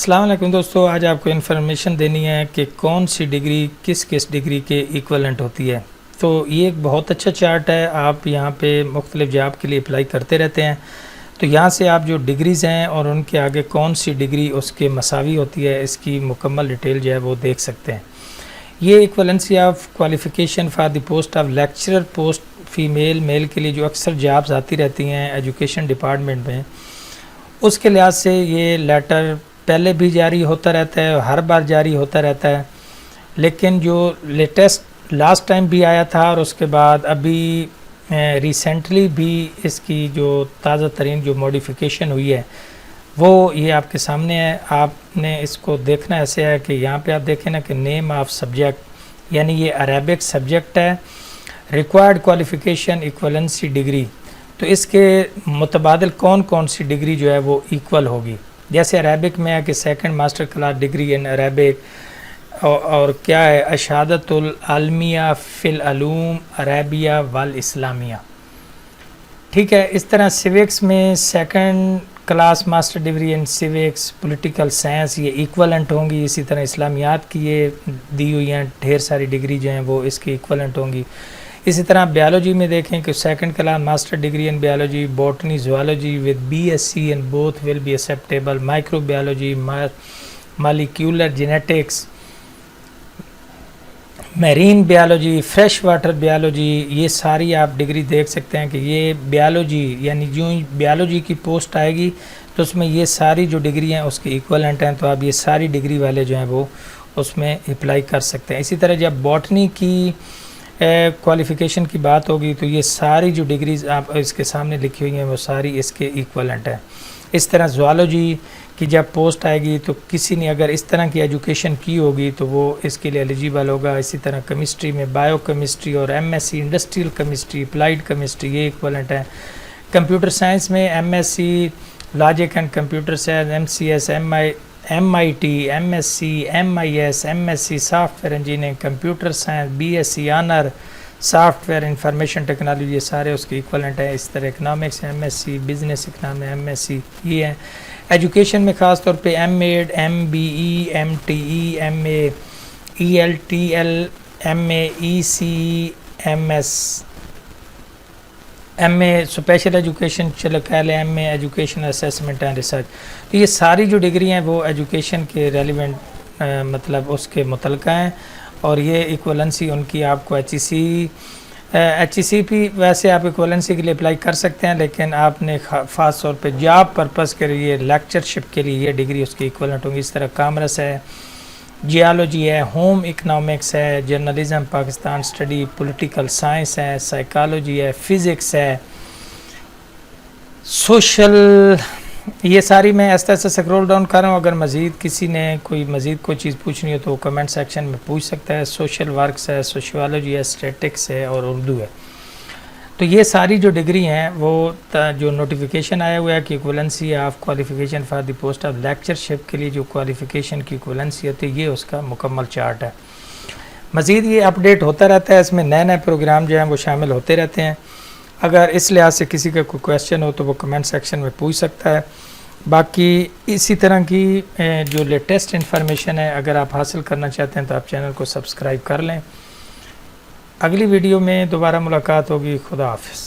السلام علیکم دوستو، آج آپ کو انفارمیشن دینی ہے کہ کون سی ڈگری کس ڈگری کے ایکویلنٹ ہوتی ہے۔ تو یہ ایک بہت اچھا چارٹ ہے، آپ یہاں پہ مختلف جاب کے لیے اپلائی کرتے رہتے ہیں، تو یہاں سے آپ جو ڈگریز ہیں اور ان کے آگے کون سی ڈگری اس کے مساوی ہوتی ہے، اس کی مکمل ڈیٹیل جو ہے وہ دیکھ سکتے ہیں۔ یہ equivalency of qualification for the post of lecturer post female male کے لیے جو اکثر جابز آتی رہتی ہیں ایجوکیشن ڈپارٹمنٹ میں، اس کے لحاظ سے یہ لیٹر پہلے بھی جاری ہوتا رہتا ہے، ہر بار جاری ہوتا رہتا ہے، لیکن جو لیٹسٹ لاسٹ ٹائم بھی آیا تھا اور اس کے بعد ابھی ریسنٹلی بھی اس کی جو تازہ ترین جو موڈیفیکیشن ہوئی ہے وہ یہ آپ کے سامنے ہے۔ آپ نے اس کو دیکھنا ایسے ہے کہ یہاں پہ آپ دیکھیں نا کہ نیم آف سبجیکٹ، یعنی یہ عربک سبجیکٹ ہے، ریکوائرڈ کوالیفیکیشن ایکویلنسی ڈگری، تو اس کے متبادل کون کون سی ڈگری جو ہے وہ ایکول ہوگی۔ جیسے عربک میں ہے کہ second master class degree in Arabic, اور کیا ہے اشہادت العالمیہ فی العلوم عربیہ والاسلامیہ، ٹھیک ہے۔ اس طرح سیوکس میں سیکنڈ کلاس ماسٹر ڈگری ان سیوکس پولیٹیکل سائنس، یہ ایکولنٹ ہوں گی۔ اسی طرح اسلامیات کی یہ دی ہوئی ہیں ڈھیر ساری ڈگری جو ہیں وہ اس کی ایکولنٹ ہوں گی۔ اسی طرح بیالوجی میں دیکھیں کہ second class master degree in biology botany zoology with B S C in both will be acceptable, microbiology molecular genetics, marine biology, fresh water biology, یہ ساری آپ ڈگری دیکھ سکتے ہیں کہ یہ بیالوجی، یعنی جو بیالوجی کی پوسٹ آئے گی تو اس میں یہ ساری جو ڈگری ہیں اس کے ایکویلنٹ ہیں، تو آپ یہ ساری ڈگری والے جو ہیں وہ اس میں اپلائی کر سکتے ہیں۔ اسی طرح جب باٹنی کی کوالیفیکیشن کی بات ہوگی تو یہ ساری جو ڈگریز آپ اس کے سامنے لکھی ہوئی ہیں وہ ساری اس کے ایکویلنٹ ہیں۔ اس طرح زوالوجی کی جب پوسٹ آئے گی تو کسی نے اگر اس طرح کی ایجوکیشن کی ہوگی تو وہ اس کے لیے ایلیجیبل ہوگا۔ اسی طرح کیمسٹری میں بایو کیمسٹری اور M S C industrial chemistry, applied chemistry, یہ ایکویلنٹ ہیں۔ کمپیوٹر سائنس میں M S C logic and computer science, M C S, M I T, M S C, M I S, M S C software engineering, computer science, B S C honour software information technology, یہ سارے اس کے equivalent ہیں۔ اس طرح economics, M S C business economics, M S C, یہ ہیں۔ Education میں خاص طور پہ M Ed, M B E, M T E, M A E L T L, M A E C, M S, M A special education, چلو کہہ لیں M A education assessment and research, تو یہ ساری جو ڈگری ہیں وہ education کے ریلیونٹ مطلب اس کے متعلقہ ہیں، اور یہ ایکویلنسی ان کی آپ کو ایچ ای سی بھی ویسے آپ ایکویلنسی کے لیے اپلائی کر سکتے ہیں، لیکن آپ نے خاص طور پہ جاب پرپز کے لیے لیکچرشپ کے لیے یہ ڈگری اس کی ایکویلنٹ ہوگی۔ اس طرح کامرس ہے، جیالوجی ہے، ہوم اکنامکس ہے، journalism Pakistan study, political science ہے، سائیکالوجی ہے، فزکس ہے، سوشل، یہ ساری میں ایسا سکرول ڈاؤن کر رہا ہوں۔ اگر مزید کسی نے کوئی چیز پوچھنی ہو تو وہ کمنٹ سیکشن میں پوچھ سکتا ہے۔ سوشل ورکس ہے، سوشیالوجی ہے، اسٹیٹکس ہے اور اردو ہے۔ تو یہ ساری جو ڈگری ہیں وہ جو نوٹیفیکیشن آیا ہوا ہے کہ equivalency of qualification for the post of lectureship کے لیے جو کوالیفیکیشن کی ایکویلنسی ہوتی ہے، یہ اس کا مکمل چارٹ ہے۔ مزید یہ اپڈیٹ ہوتا رہتا ہے، اس میں نئے پروگرام جو ہیں وہ شامل ہوتے رہتے ہیں۔ اگر اس لحاظ سے کسی کا کوئی کویسچن ہو تو وہ کمنٹ سیکشن میں پوچھ سکتا ہے۔ باقی اسی طرح کی جو لیٹسٹ انفارمیشن ہے اگر آپ حاصل کرنا چاہتے ہیں تو آپ چینل کو سبسکرائب کر لیں۔ اگلی ویڈیو میں دوبارہ ملاقات ہوگی۔ خدا حافظ۔